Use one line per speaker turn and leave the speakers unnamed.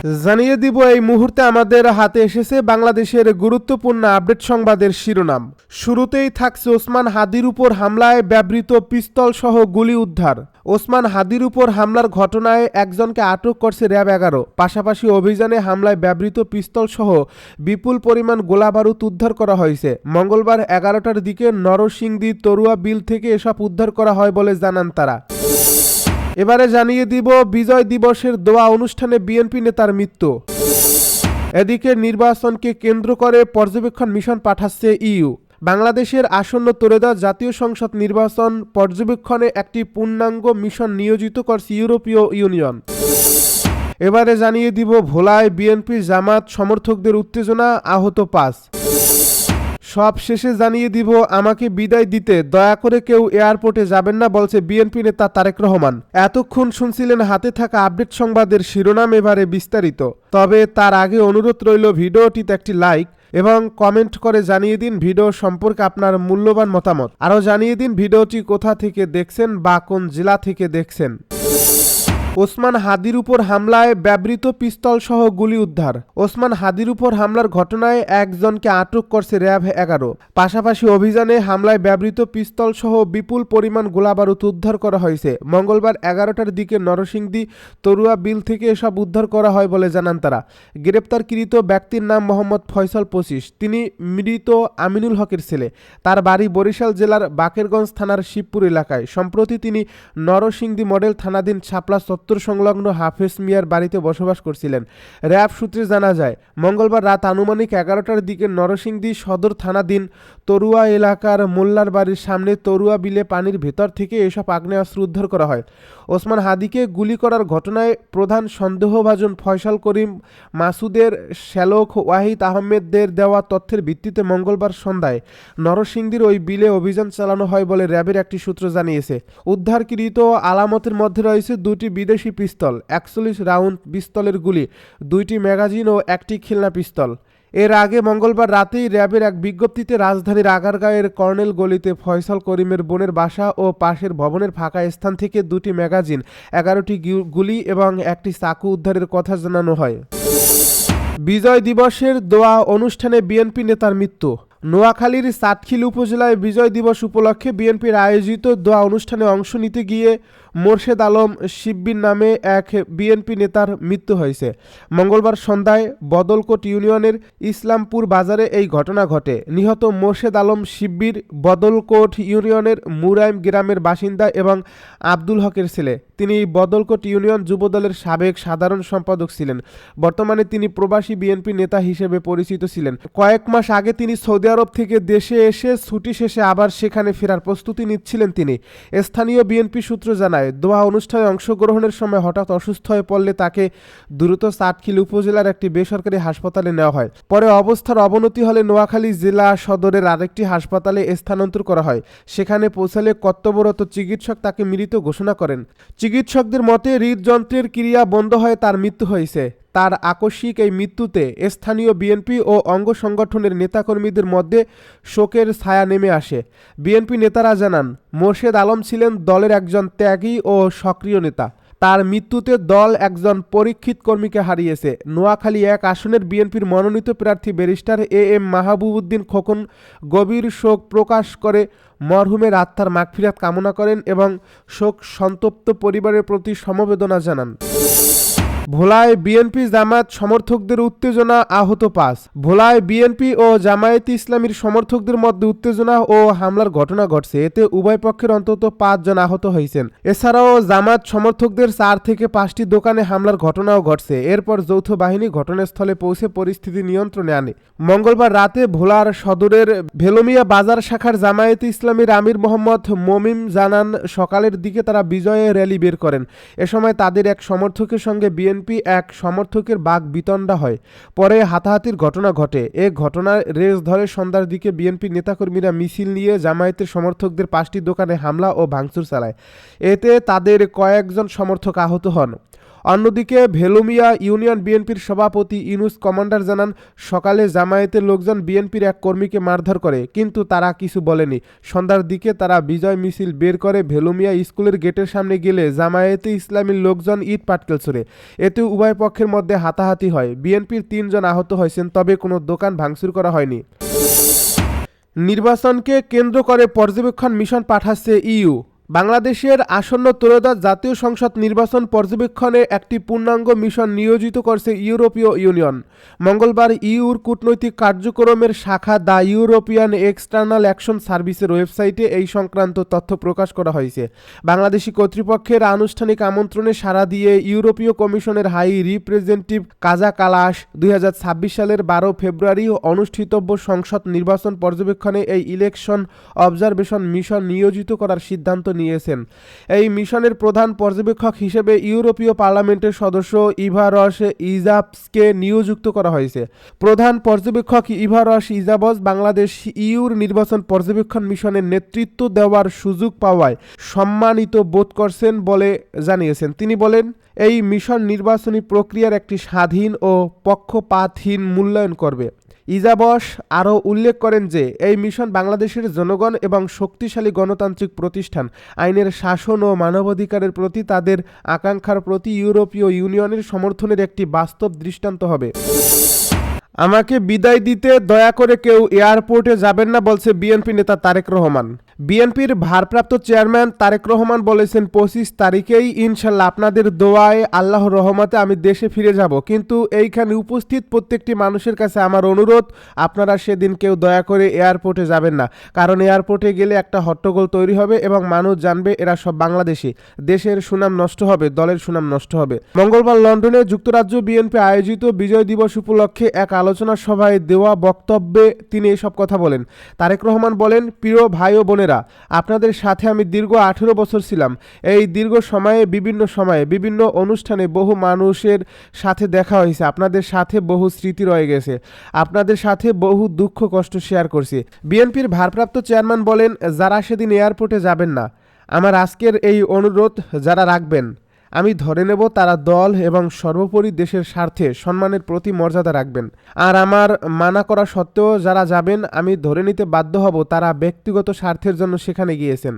জানিয়ে দিব এই মুহূর্তে আমাদের হাতে এসেছে বাংলাদেশের গুরুত্বপূর্ণ আপডেট সংবাদের শিরোনাম। শুরুতেই থাকছে ওসমান হাদির উপর হামলায় ব্যবহৃত পিস্তল সহ গুলি উদ্ধার। ওসমান হাদির উপর হামলার ঘটনায় একজনকে আটক করছে র্যাব 11। পাশাপাশি অভিযানে হামলায় ব্যবহৃত পিস্তল সহ বিপুল পরিমাণ গোলাবারুদ উদ্ধার করা হয়েছে। মঙ্গলবার 11টার দিকে নরসিংদী তরুয়া বিল থেকে এসব উদ্ধার করা হয় বলে জানান তারা। এবারে জানিয়ে দিব বিজয় দিবসের দোয়া অনুষ্ঠানে বিএনপি নেতার মৃত্যু। এদিকে নির্বাচনকে কেন্দ্র করে পর্যবেক্ষণ মিশন পাঠাচ্ছে ইইউ। বাংলাদেশের আসন্ন ত্রয়োদশ জাতীয় সংসদ নির্বাচন পর্যবেক্ষণে একটি পূর্ণাঙ্গ মিশন নিয়োজিত করছে ইউরোপীয় ইউনিয়ন। এবারে জানিয়ে দিব ভোলায় বিএনপি জামাত সমর্থকদের উত্তেজনা, আহত 5। সব শেষে জানিয়ে দিব আমাকে বিদায় দিতে দয়া করে কেউ এয়ারপোর্টে যাবেন না, বলছে বিএনপি নেতা তারেক রহমান। এতক্ষণ শুনছিলেন হাতে থাকা আপডেট সংবাদের শিরোনাম, এবারে বিস্তারিত। তবে তার আগে অনুরোধ রইল ভিডিওটিতে একটি লাইক এবং কমেন্ট করে জানিয়ে দিন ভিডিও সম্পর্কে আপনার মূল্যবান মতামত। আরও জানিয়ে দিন ভিডিওটি কোথা থেকে দেখছেন বা কোন জেলা থেকে দেখছেন। ওসমান হাদির উপর হামলায় ব্যবহৃত পিস্তল সহ গুলি উদ্ধার। ওসমান হাদির উপর হামলার ঘটনায় একজনকে আটক করছে র্যাব 11। পাশাপাশি অভিযানে হামলায় ব্যবহৃত পিস্তল সহ বিপুল পরিমাণ গোলাবারুদ উদ্ধার করা হয়েছে। মঙ্গলবার 11টার দিকে নরসিংদী তরুয়া বিল থেকে এসব উদ্ধার করা হয় বলে জানান তারা। গ্রেপ্তারকৃত ব্যক্তির নাম মোহাম্মদ ফয়সাল 25। তিনি মৃত আমিনুল হকের ছেলে। তার বাড়ি বরিশাল জেলার বাকেরগঞ্জ থানার শিবপুর এলাকায়। সম্প্রতি তিনি নরসিংদী মডেল থানাধীন শাপলা সংলগ্ন হাফেজ মিয়ার বাড়িতে বসবাস করছিলেন। র্যাব সূত্রে জানা যায়, মঙ্গলবার রাত আনুমানিক 11টার দিকে নরসিংদী সদর থানাধীন তরুয়া এলাকার মোল্লার বাড়ির সামনে তরুয়া বিলে পানির ভেতর থেকে এসব আগ্নেয়াস্ত্র উদ্ধার করা হয়। ওসমান হাদিকে গুলি করার ঘটনায় প্রধান সন্দেহভাজন ফয়সাল করিম মাসুদের শ্যালক ওয়াহিদ আহমেদদের দেওয়া তথ্যের ভিত্তিতে মঙ্গলবার সন্ধ্যায় নরসিংদীর ওই বিলে অভিযান চালানো হয় বলে র্যাবের একটি সূত্র জানিয়েছে। উদ্ধারকৃত আলামতের মধ্যে রয়েছে 2টি বিদেশি পিস্তল, 41 রাউন্ড পিস্তলের গুলি, 2টি ম্যাগাজিন ও একটি খিলনা পিস্তল। এর আগে মঙ্গলবার রাতেই র্যাবের এক বিজ্ঞপ্তিতে রাজধানীর আগারগাঁয়ের কর্নেল গলিতে ফয়সাল করিমের বোনের বাসা ও পাশের ভবনের ফাঁকা স্থান থেকে 2টি ম্যাগাজিন, 11টি গুলি এবং একটি চাকু উদ্ধারের কথা জানানো হয়। বিজয় দিবসের দোয়া অনুষ্ঠানে বিএনপি নেতার মৃত্যু। নোয়াখালীর চাটখিল উপজেলায় বিজয় দিবস উপলক্ষে বিএনপির আয়োজিত দোয়া অনুষ্ঠানে অংশ নিতে গিয়ে মোর্শেদ আলম শিব্বির নামে এক বিএনপি নেতার মৃত্যু হয়েছে। মঙ্গলবার সন্ধ্যায় বদলকোট ইউনিয়নের ইসলামপুর বাজারে এই ঘটনা ঘটে। নিহত মোর্শেদ আলম শিব্বির বদলকোট ইউনিয়নের মুরাইম গ্রামের বাসিন্দা এবং আব্দুল হকের ছেলে। তিনি বদলকোট ইউনিয়ন যুবদলের সাবেক সাধারণ সম্পাদক ছিলেন। বর্তমানে তিনি প্রবাসী বিএনপি নেতা হিসেবে পরিচিত ছিলেন। কয়েক মাস আগে তিনি সৌদি আরব থেকে দেশে এসে ছুটি শেষে আবার সেখানে ফেরার প্রস্তুতি নিচ্ছিলেন তিনি। স্থানীয় বিএনপি সূত্র জানায়, দোয়া অনুষ্ঠানে অংশগ্রহণের সময় হঠাৎ অসুস্থ হয়ে পড়লে তাকে দ্রুত চাটখিল উপজেলার একটি বেসরকারি হাসপাতালে নেওয়া হয়। পরে অবস্থার অবনতি হলে নোয়াখালী জেলা সদরের আরেকটি হাসপাতালে স্থানান্তর করা হয়। সেখানে পৌঁছালে কর্তব্যরত চিকিৎসক তাকে মৃত ঘোষণা করেন। চিকিৎসকদের মতে হৃদযন্ত্রের ক্রিয়া বন্ধ হয়ে তার মৃত্যু হয়েছে। তার আকস্মিক এই মৃত্যুতে স্থানীয় বিএনপি ও অঙ্গ সংগঠনের নেতাকর্মীদের মধ্যে শোকের ছায়া নেমে আসে। বিএনপি নেতারা জানান, মোর্শেদ আলম ছিলেন দলের একজন ত্যাগী ও সক্রিয় নেতা। তার মৃত্যুতে দল একজন পরীক্ষিত কর্মীকে হারিয়েছে। নোয়াখালী 1 আসনের বিএনপির মনোনীত প্রার্থী ব্যারিস্টার এম মাহবুবউদ্দিন খোকন গভীর শোক প্রকাশ করে মরহুমের আত্মার মাগফিরাত কামনা করেন এবং শোক সন্তপ্ত পরিবারের প্রতি সমবেদনা জানান। ভোলায় বিএনপি জামায়াত সমর্থকদের উত্তেজনা, আহত 5। ভোলায় বিএনপি ও জামায়াতে ইসলামীর সমর্থকদের মধ্যে উত্তেজনা ও হামলার ঘটনা ঘটছে। এতে উভয় পক্ষের অন্তত 5 জন আহত হয়েছেন। এছাড়াও জামায়াত সমর্থকদের 4 থেকে 5টি দোকানে হামলার ঘটনাও ঘটছে। এরপর যৌথ বাহিনী ঘটনাস্থলে পৌঁছে পরিস্থিতি নিয়ন্ত্রণে আনে। মঙ্গলবার রাতে ভোলার সদরের ভেলোমিয়া বাজার শাখার জামায়াতে ইসলামীর আমির মোহাম্মদ মমিন জানান, সকালের দিকে তারা বিজয়ে র্যালি বের করেন। এ সময় তাদের এক সমর্থকের সঙ্গে বিএনপি এক সমর্থকের বাক বিতণ্ডা হয়। পরে হাতাহাতির ঘটনা ঘটে। এ ঘটনার রেস ধরে সন্ধ্যার দিকে বিএনপি নেতাকর্মীরা মিছিল নিয়ে জামায়াতের সমর্থকদের 5টি দোকানে হামলা ও ভাঙচুর চালায়। এতে তাদের কয়েকজন সমর্থক আহত হন। অন্যদিকে ভেলুমিয়া ইউনিয়ন বিএনপির সভাপতি ইউনুস কমান্ডার জানান, সকালে জামায়াতের লোকজন বিএনপির এক কর্মীকে মারধর করে, কিন্তু তারা কিছু বলেনি। সন্ধ্যার দিকে তারা বিজয় মিছিল বের করে ভেলুমিয়া স্কুলের গেটের সামনে গেলে জামায়াতে ইসলামীর লোকজন ইট পাটকেল ছোড়ে। এতে উভয় পক্ষের মধ্যে হাতাহাতি হয়। বিএনপির 3 জন আহত হয়েছেন, তবে কোনো দোকান ভাঙচুর করা হয়নি। নির্বাচনকে কেন্দ্র করে পর্যবেক্ষণ মিশন পাঠাচ্ছে ইইউ। বাংলাদেশের আসন্ন ত্রয়োদশ জাতীয় সংসদ নির্বাচন পর্যবেক্ষণে একটি পূর্ণাঙ্গ মিশন নিয়োজিত করছে ইউরোপীয় ইউনিয়ন। মঙ্গলবার ইইউর কূটনৈতিক কার্যক্রমের শাখা দ্য ইউরোপিয়ান এক্সটার্নাল অ্যাকশন সার্ভিসের ওয়েবসাইটে এই সংক্রান্ত তথ্য প্রকাশ করা হয়েছে। বাংলাদেশি কর্তৃপক্ষের আনুষ্ঠানিক আমন্ত্রণে সাড়া দিয়ে ইউরোপীয় কমিশনের হাই রিপ্রেজেন্টেটিভ কাজা কালাশ 2026 সালের 12 ফেব্রুয়ারি অনুষ্ঠিতব্য সংসদ নির্বাচন পর্যবেক্ষণে এই ইলেকশন অবজারভেশন মিশন নিয়োজিত করার সিদ্ধান্ত নিয়েছেন। এই মিশনের প্রধান পর্যবেক্ষক হিসেবে ইউরোপীয় পার্লামেন্টের সদস্য ইভারস ইজাবসকে নিয়োজিত করা হয়েছে। প্রধান পর্যবেক্ষক ইভারস ইজাবস বাংলাদেশ ইইউর নির্বাচন পর্যবেক্ষণ মিশনের নেতৃত্ব দেওয়ার সুযোগ পাওয়ায় সম্মানিত বোধ করছেন বলে জানিয়েছেন। তিনি বলেন, এই মিশন নির্বাচনী প্রক্রিয়ার একটি স্বাধীন ও পক্ষপাতহীন মূল্যায়ন করবে। ইজাবস আরও উল্লেখ করেন যে এই মিশন বাংলাদেশের জনগণ এবং শক্তিশালী গণতান্ত্রিক প্রতিষ্ঠান, আইনের শাসন ও মানবাধিকারের প্রতি তাদের আকাঙ্ক্ষার প্রতি ইউরোপীয় ইউনিয়নের সমর্থনের একটি বাস্তব দৃষ্টান্ত হবে। আমাকে বিদায় দিতে দয়া করে কেউ এয়ারপোর্টে যাবেন না, বলছে বিএনপি নেতা তারেক রহমান। বিএনপির ভারপ্রাপ্ত চেয়ারম্যান তারেক রহমান বলেছেন, 25 তারিখেই ইনশাল্লাহ আপনাদের দোয়ায় আল্লাহর রহমতে আমি দেশে ফিরে যাব। কিন্তু এইখানে উপস্থিত প্রত্যেকটি মানুষের কাছে আমার অনুরোধ, আপনারা সেদিন কেউ দয়া করে এয়ারপোর্টে যাবেন না। কারণ এয়ারপোর্টে গেলে একটা হট্টগোল তৈরি হবে এবং মানুষ জানবে এরা সব বাংলাদেশি। দেশের সুনাম নষ্ট হবে, দলের সুনাম নষ্ট হবে। মঙ্গলবার লন্ডনে যুক্তরাজ্য বিএনপি আয়োজিত বিজয় দিবস উপলক্ষে এক আলোচনা সভায় দেওয়া বক্তব্যে তিনি এসব কথা বলেন। তারেক রহমান বলেন, প্রিয় ভাই ও বোনেরা, আপনাদের সাথে আমি দীর্ঘ 18 বছর ছিলাম। এই দীর্ঘ সময়ে বিভিন্ন অনুষ্ঠানে বহু মানুষের সাথে দেখা হয়েছে। আপনাদের সাথে বহু স্মৃতি রয়ে গেছে। আপনাদের সাথে বহু দুঃখ কষ্ট শেয়ার করছি। বিএনপির ভারপ্রাপ্ত চেয়ারম্যান বলেন, যারা সেদিন এয়ারপোর্টে যাবেন না, আমার আজকের এই অনুরোধ যারা রাখবেন, আমি ধরে নেব তারা দল এবং সর্বোপরি দেশের স্বার্থে সম্মানের প্রতি মর্যাদা রাখবেন। আর আমার মানা করা সত্ত্বেও যারা যাবেন, আমি ধরে নিতে বাধ্য হব তারা ব্যক্তিগত স্বার্থের জন্য সেখানে গিয়েছেন।